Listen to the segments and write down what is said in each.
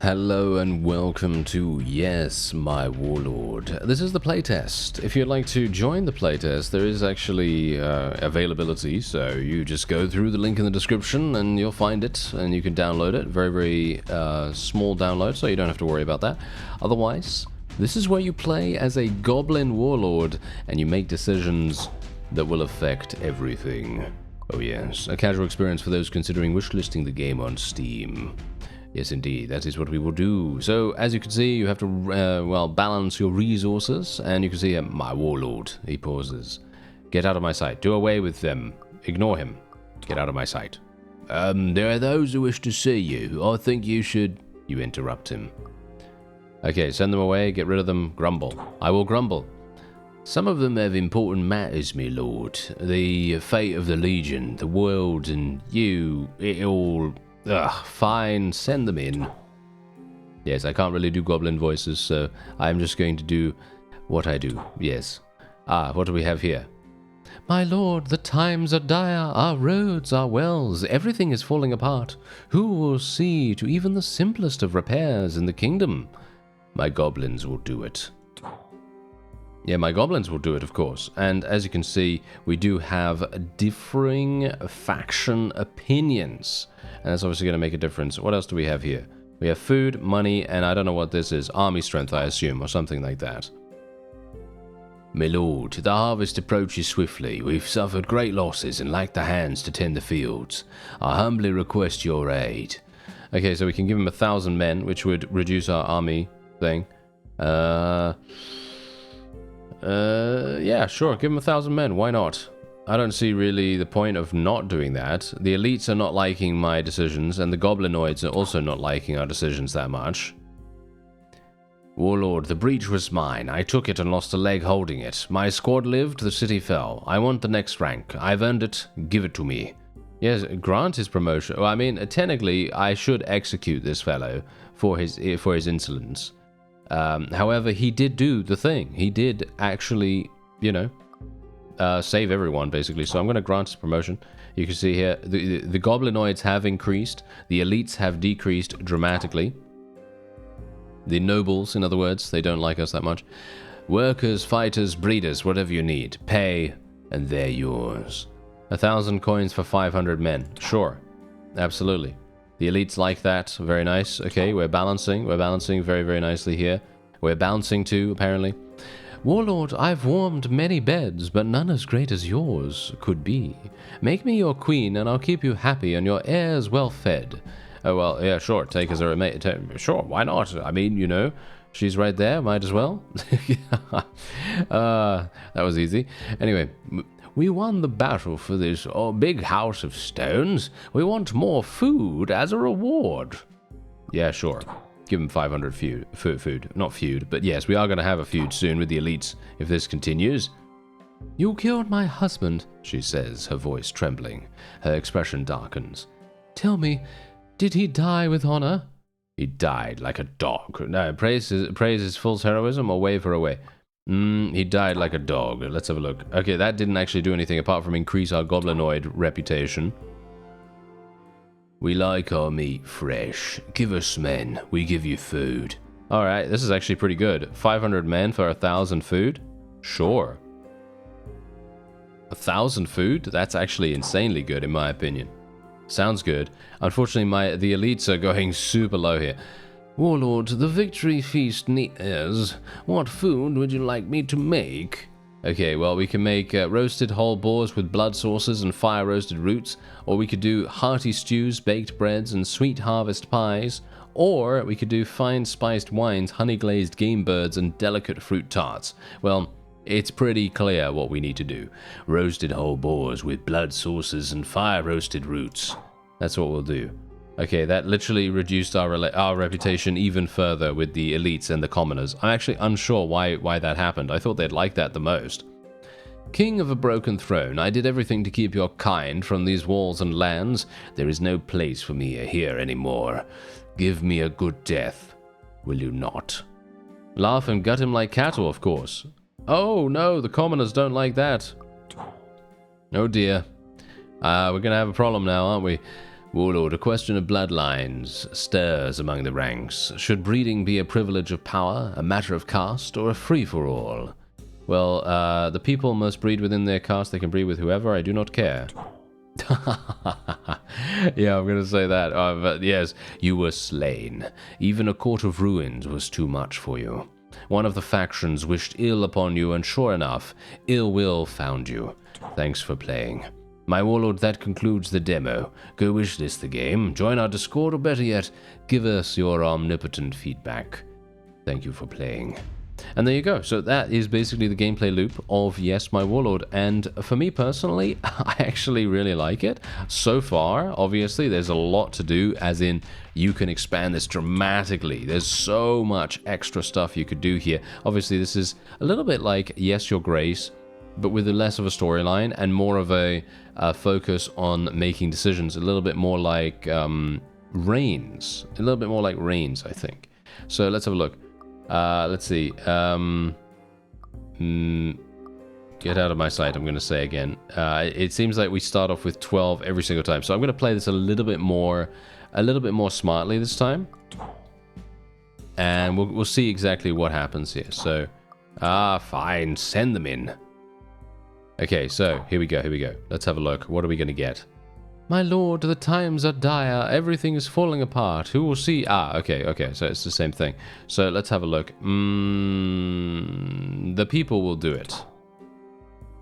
Hello and welcome to Yes My Warlord. This is the playtest. If you'd like to join the playtest, there is actually availability, so you just go through the link in the description and you'll find it and you can download it. Very small download, so you don't have to worry about that. Otherwise, this is where you play as a goblin warlord and you make decisions that will affect everything. Oh yes, a casual experience for those considering wishlisting the game on Steam. Yes, indeed, that is what we will do. So, as you can see, you have to, balance your resources, and you can see my warlord. He pauses. Get out of my sight. Do away with them. Ignore him. Get out of my sight. There are those who wish to see you. I think you should... You interrupt him. Okay, send them away. Get rid of them. Grumble. I will grumble. Some of them have important matters, my lord. The fate of the Legion, the world, and you, it all... Ugh, fine, send them in. Yes, I can't really do goblin voices, so I'm just going to do what I do. Yes. What do we have here? My lord, the times are dire, our roads, our wells, everything is falling apart. Who will see to even the simplest of repairs in the kingdom? My goblins will do it. Yeah, my goblins will do it, of course. And as you can see, we do have differing faction opinions. And that's obviously going to make a difference. What else do we have here? We have food, money, and I don't know what this is. Army strength, I assume, or something like that. My lord, the harvest approaches swiftly. We've suffered great losses and lack the hands to tend the fields. I humbly request your aid. Okay, so we can give him 1,000 men, which would reduce our army thing. Yeah, sure, give him 1,000 men. Why not? I don't see really the point of not doing that. The elites are not liking my decisions, and the goblinoids are also not liking our decisions that much. Warlord, the breach was mine. I took it and lost a leg holding it. My squad lived, the city fell. I want the next rank. I've earned it. Give it to me. Yes, grant his promotion. Well, I mean, technically, I should execute this fellow for his insolence. However, he did do the thing. He did actually, you know, save everyone, basically. So I'm going to grant his promotion. You can see here, the goblinoids have increased. The elites have decreased dramatically. The nobles, in other words, they don't like us that much. Workers, fighters, breeders, whatever you need. Pay, and they're yours. 1,000 coins for 500 men. Sure. Absolutely. The elites like that. Very nice. Okay, we're balancing. We're balancing very, very nicely here. We're bouncing too, apparently. Warlord, I've warmed many beds, but none as great as yours could be. Make me your queen, and I'll keep you happy and your heirs well fed. Oh, well, yeah, sure, take as a mate. Sure, why not? I mean, you know, she's right there, might as well. That was easy. Anyway, we won the battle for this big house of stones. We want more food as a reward. Yeah, sure. Give him 500 food. Not feud, but yes, we are going to have a feud soon with the elites if this continues. You killed my husband, she says, her voice trembling. Her expression darkens. Tell me, did he die with honor? He died like a dog. No, praise his false heroism or wave her away. He died like a dog. Let's have a look. Okay, that didn't actually do anything apart from increase our goblinoid reputation. We like our meat fresh. Give us men. We give you food. Alright, this is actually pretty good. 500 men for 1,000 food? Sure. 1,000 food? That's actually insanely good in my opinion. Sounds good. Unfortunately, the elites are going super low here. Warlord, the victory feast nears. What food would you like me to make? Okay, well, we can make roasted whole boars with blood sauces and fire-roasted roots, or we could do hearty stews, baked breads, and sweet harvest pies, or we could do fine spiced wines, honey-glazed game birds, and delicate fruit tarts. Well, it's pretty clear what we need to do. Roasted whole boars with blood sauces and fire-roasted roots. That's what we'll do. Okay, that literally reduced our reputation even further with the elites and the commoners. I'm actually unsure why that happened. I thought they'd like that the most. King of a broken throne, I did everything to keep your kind from these walls and lands. There is no place for me here anymore. Give me a good death, will you not? Laugh and gut him like cattle, of course. Oh no, the commoners don't like that. Oh dear. We're gonna have a problem now, aren't we? Warlord, a question of bloodlines stirs among the ranks. Should breeding be a privilege of power, a matter of caste, or a free-for-all? Well, the people must breed within their caste. They can breed with whoever. I do not care. Yeah, I'm going to say that. But yes, you were slain. Even a court of ruins was too much for you. One of the factions wished ill upon you, and sure enough, ill will found you. Thanks for playing. My Warlord, that concludes the demo. Go wishlist the game, join our Discord, or better yet, give us your omnipotent feedback. Thank you for playing. And there you go. So that is basically the gameplay loop of Yes My Warlord. And for me personally, I actually really like it. So far, obviously, there's a lot to do, as in you can expand this dramatically. There's so much extra stuff you could do here. Obviously, this is a little bit like Yes Your Grace, but with less of a storyline and more of a focus on making decisions. A little bit more like Reigns. A little bit more like Reigns, I think. So let's have a look. Let's see. Get out of my sight, I'm going to say again. It seems like we start off with 12 every single time. So I'm going to play this a little bit more smartly this time. And we'll see exactly what happens here. So, fine. Send them in. Okay, so here we go. Let's have a look. What are we going to get? My lord, the times are dire. Everything is falling apart. Who will see? Okay. So it's the same thing. So let's have a look. The people will do it.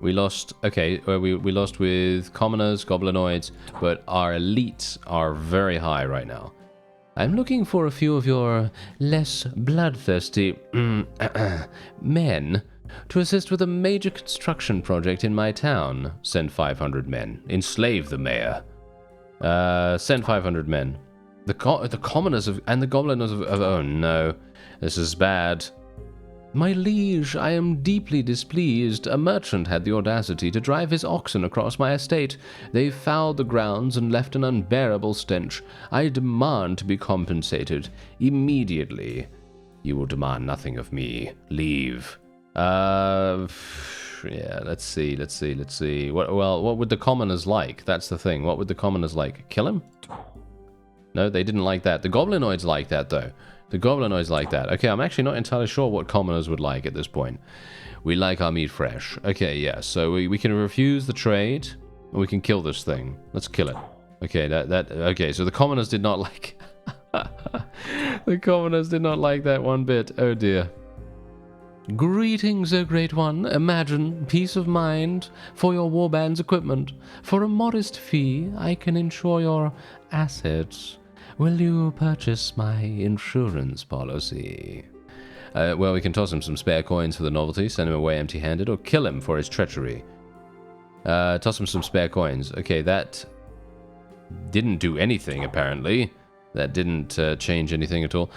We lost. Okay, we lost with commoners, goblinoids, but our elites are very high right now. I'm looking for a few of your less bloodthirsty men to assist with a major construction project in my town. Send 500 men. Enslave the mayor. Send 500 men. The commoners and the goblins of... Oh no, this is bad. My liege, I am deeply displeased. A merchant had the audacity to drive his oxen across my estate. They fouled the grounds and left an unbearable stench. I demand to be compensated immediately. You will demand nothing of me. Leave. Yeah, let's see. What would the commoners like? That's the thing. What would the commoners like? Kill him? No, they didn't like that. The goblinoids like that, though. The goblinoids like that. Okay, I'm actually not entirely sure what commoners would like at this point. We like our meat fresh. Okay, yeah, so we can refuse the trade, and we can kill this thing. Let's kill it. Okay, okay, so the commoners did not like... The commoners did not like that one bit. Oh, dear. Greetings, O Great One. Imagine peace of mind for your warband's equipment. For a modest fee, I can insure your assets. Will you purchase my insurance policy? Well, we can toss him some spare coins for the novelty, send him away empty-handed, or kill him for his treachery. Toss him some spare coins. Okay, that didn't do anything, apparently. That didn't change anything at all.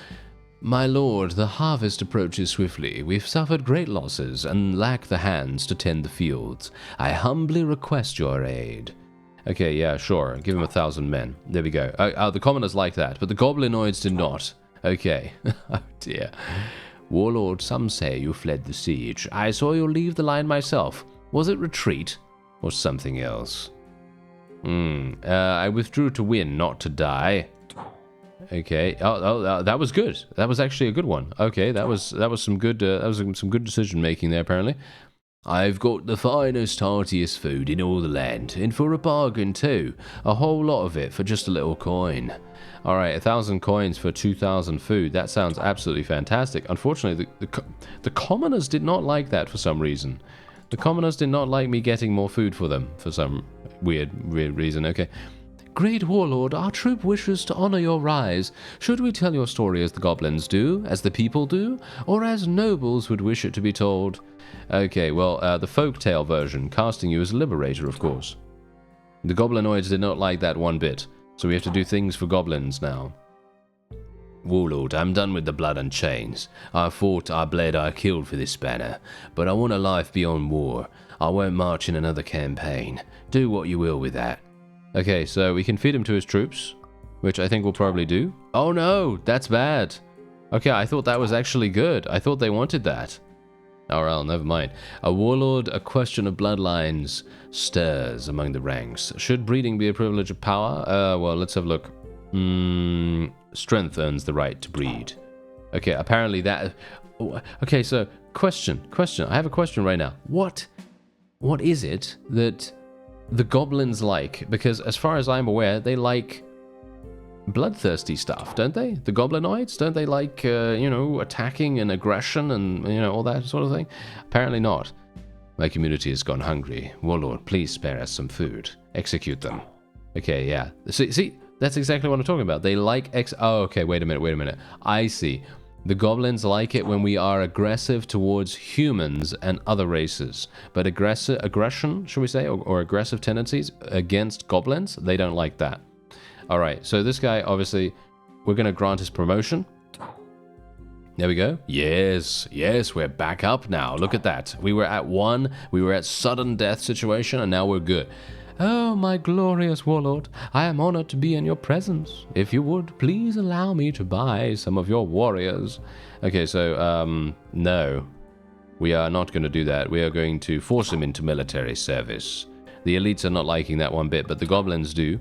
My lord, the harvest approaches swiftly. We've suffered great losses and lack the hands to tend the fields. I humbly request your aid. Okay, yeah, sure. Give him 1,000 men. There we go. The commoners like that, but the goblinoids did not. Okay. Oh, dear. Warlord, some say you fled the siege. I saw you leave the line myself. Was it retreat or something else? I withdrew to win, not to die. Okay. Oh, that was good. That was actually a good one. Okay, that was some good. That was some good decision making there. Apparently, I've got the finest, heartiest food in all the land, and for a bargain too. A whole lot of it for just a little coin. All right, 1,000 coins for 2,000 food. That sounds absolutely fantastic. Unfortunately, the commoners did not like that for some reason. The commoners did not like me getting more food for them for some weird reason. Okay. Great Warlord, our troop wishes to honor your rise. Should we tell your story as the goblins do, as the people do, or as nobles would wish it to be told? Okay, well, the folktale version, casting you as a liberator, of course. The goblinoids did not like that one bit, so we have to do things for goblins now. Warlord, I'm done with the blood and chains. I fought, I bled, I killed for this banner, but I want a life beyond war. I won't march in another campaign. Do what you will with that. Okay, so we can feed him to his troops, which I think we'll probably do. Oh no, that's bad. Okay, I thought that was actually good. I thought they wanted that. Oh, well, never mind. A warlord, a question of bloodlines stirs among the ranks. Should breeding be a privilege of power? Well, let's have a look. Strength earns the right to breed. Okay, apparently that... Okay, so, question. I have a question right now. What is it that the goblins like? Because as far as I'm aware, they like bloodthirsty stuff, don't they? The goblinoids, don't they like, you know, attacking and aggression and, you know, all that sort of thing? Apparently not. My community has gone hungry. Warlord, please spare us some food. Execute them. Okay, yeah. See, that's exactly what I'm talking about. They like oh, okay, wait a minute. I see. The goblins like it when we are aggressive towards humans and other races. But aggression, should we say, or aggressive tendencies against goblins, they don't like that. Alright, so this guy, obviously, we're going to grant his promotion. There we go. Yes, we're back up now. Look at that. We were at 1, we were at sudden death situation, and now we're good. Oh, my glorious warlord, I am honored to be in your presence. If you would, please allow me to buy some of your warriors. Okay, so, no. We are not going to do that. We are going to force him into military service. The elites are not liking that one bit, but the goblins do.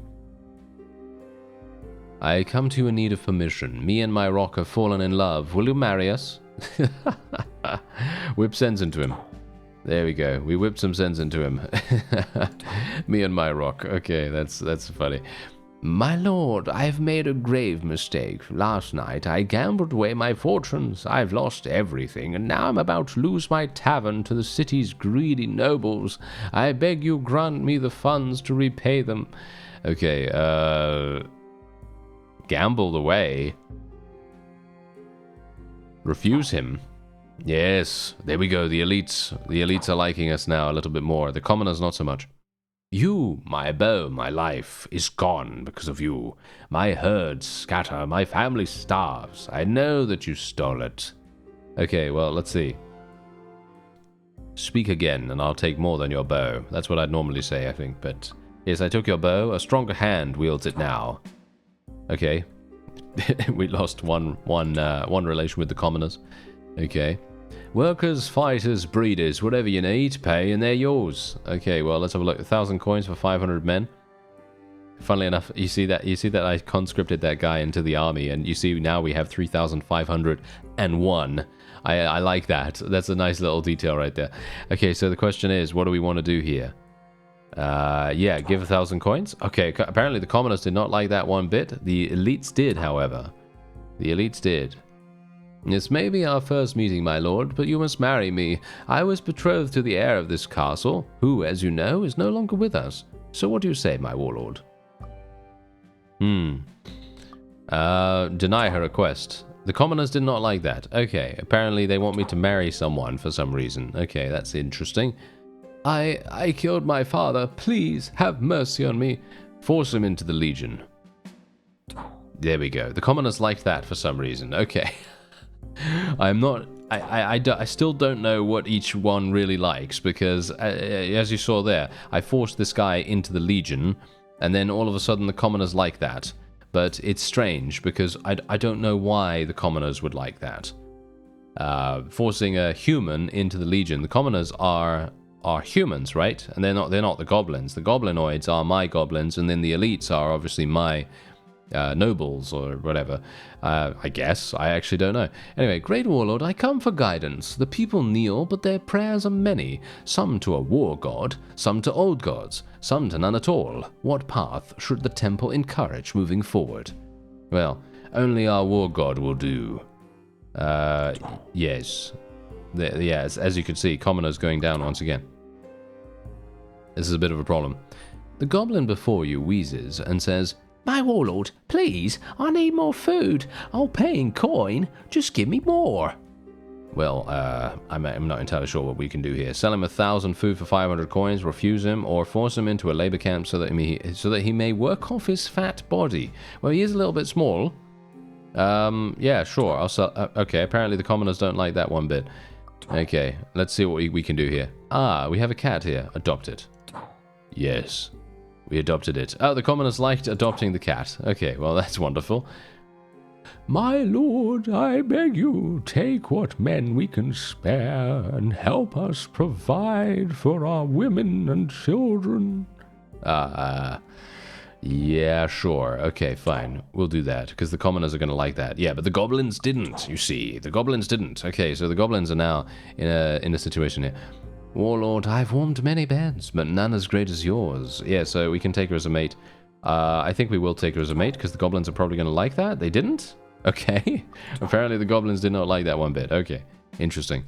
I come to you in need of permission. Me and my rock have fallen in love. Will you marry us? Whip sense into him. There we go. We whipped some sense into him. Me and my rock. Okay, that's funny. My lord, I've made a grave mistake. Last night I gambled away my fortunes. I've lost everything, and now I'm about to lose my tavern to the city's greedy nobles. I beg you grant me the funds to repay them. Okay, gambled away. Refuse him. Yes, there we go. The elites are liking us now a little bit more. The commoners not so much. You, my bow, my life, is gone because of you. My herds scatter, my family starves. I know that you stole it. Okay, well, let's see. Speak again, and I'll take more than your bow. That's what I'd normally say, I think, but... Yes, I took your bow. A stronger hand wields it now. Okay. We lost one relation with the commoners. Okay. Workers, fighters, breeders, whatever you need, pay, and they're yours. Okay, well, let's have a look. 1,000 coins for 500 men. Funnily enough, you see that I conscripted that guy into the army, and you see now we have 3,501. I like that. That's a nice little detail right there. Okay, so the question is, what do we want to do here? Yeah, give 1,000 coins. Okay, apparently the commoners did not like that one bit. The elites did, however. The elites did. This may be our first meeting, my lord, but you must marry me. I was betrothed to the heir of this castle, who, as you know, is no longer with us. So what do you say, my warlord? Deny her request. The commoners did not like that. Okay, apparently they want me to marry someone for some reason. Okay, that's interesting. I killed my father. Please, have mercy on me. Force him into the Legion. There we go. The commoners liked that for some reason. Okay. I still don't know what each one really likes, because as you saw there, I forced this guy into the Legion, and then all of a sudden the commoners like that. But it's strange, because I don't know why the commoners would like that. Forcing a human into the Legion. The commoners are humans, right? And they're not the goblins. The goblinoids are my goblins, and then the elites are obviously my nobles or whatever. I guess. I actually don't know. Anyway, Great Warlord, I come for guidance. The people kneel, but their prayers are many. Some to a war god, some to old gods, some to none at all. What path should the temple encourage moving forward? Well, only our war god will do. Yes. Yes, as you can see, commoners going down once again. This is a bit of a problem. The goblin before you wheezes and says, My warlord, please, I need more food. I'll pay in coin. Just give me more. Well, I'm not entirely sure what we can do here. Sell him 1,000 food for 500 coins, refuse him, or force him into a labor camp so that he may work off his fat body. Well, he is a little bit small. Yeah, sure. I'll sell. Okay, apparently the commoners don't like that one bit. Okay, let's see what we can do here. Ah, we have a cat here. Adopt it. Yes. We adopted it. Oh, the commoners liked adopting the cat. Okay, well, that's wonderful. My lord, I beg you, take what men we can spare and help us provide for our women and children. Yeah, sure. Okay, fine. We'll do that, because the commoners are going to like that. Yeah, but the goblins didn't, you see. The goblins didn't. Okay, so the goblins are now in a situation here. Warlord, I've warmed many beds, but none as great as yours. Yeah, so we can take her as a mate. I think we will take her as a mate, because the goblins are probably going to like that. They didn't? Okay. Apparently the goblins did not like that one bit. Okay, interesting.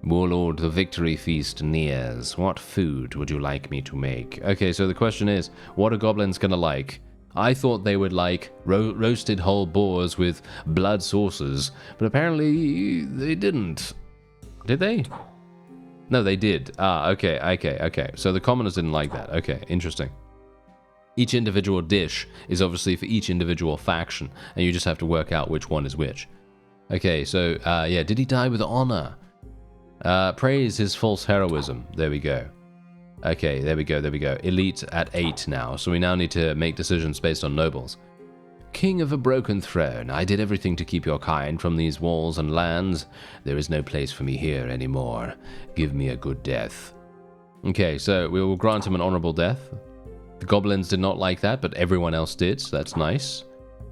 Warlord, the victory feast nears. What food would you like me to make? Okay, so the question is, what are goblins gonna like? I thought they would like roasted whole boars with blood sauces, but apparently they didn't. Did they? No, they did. Okay. So the commoners didn't like that. Okay, interesting. Each individual dish is obviously for each individual faction, and you just have to work out which one is which. Okay, so, yeah, did he die with honor? Praise his false heroism. There we go. Okay, there we go. Elite at 8 now, so we now need to make decisions based on nobles. King of a broken throne, I did everything to keep your kind from these walls and lands. There is no place for me here anymore. Give me a good death. Okay, so we will grant him an honorable death. The goblins did not like that, but everyone else did, so that's nice.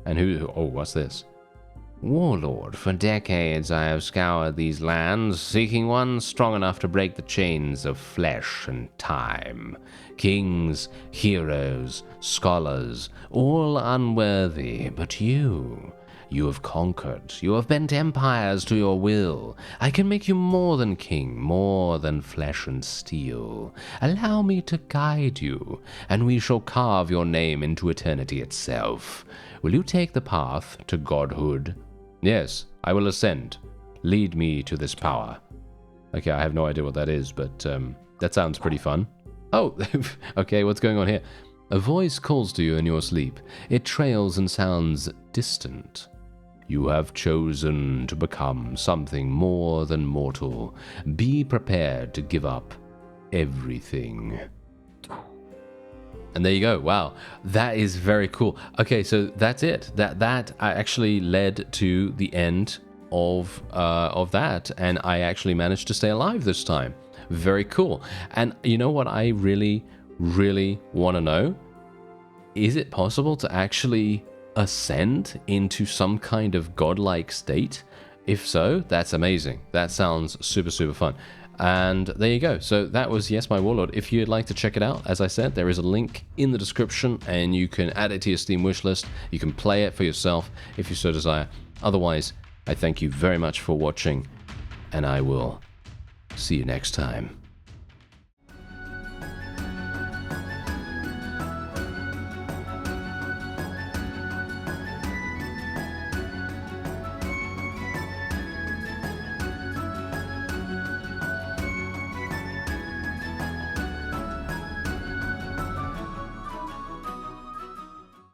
And oh, what's this? Warlord, for decades I have scoured these lands, seeking one strong enough to break the chains of flesh and time. Kings, heroes, scholars, all unworthy, but you have conquered. You have bent empires to your will. I can make you more than king, more than flesh and steel. Allow me to guide you, and we shall carve your name into eternity itself. Will you take the path to godhood? Yes, I will ascend. Lead me to this power. Okay, I have no idea what that is, but that sounds pretty fun. Oh, okay, what's going on here? A voice calls to you in your sleep. It trails and sounds distant. You have chosen to become something more than mortal. Be prepared to give up everything. And there you go. Wow, that is very cool. Okay, so that's it. That actually led to the end of that, and I actually managed to stay alive this time. Very cool. And you know what I really, really want to know? Is it possible to actually ascend into some kind of godlike state? If so, that's amazing. That sounds super, super fun. And there you go. So that was Yes My Warlord. If you'd like to check it out, as I said, there is a link in the description and you can add it to your Steam wishlist. You can play it for yourself if you so desire. Otherwise, I thank you very much for watching and I will see you next time.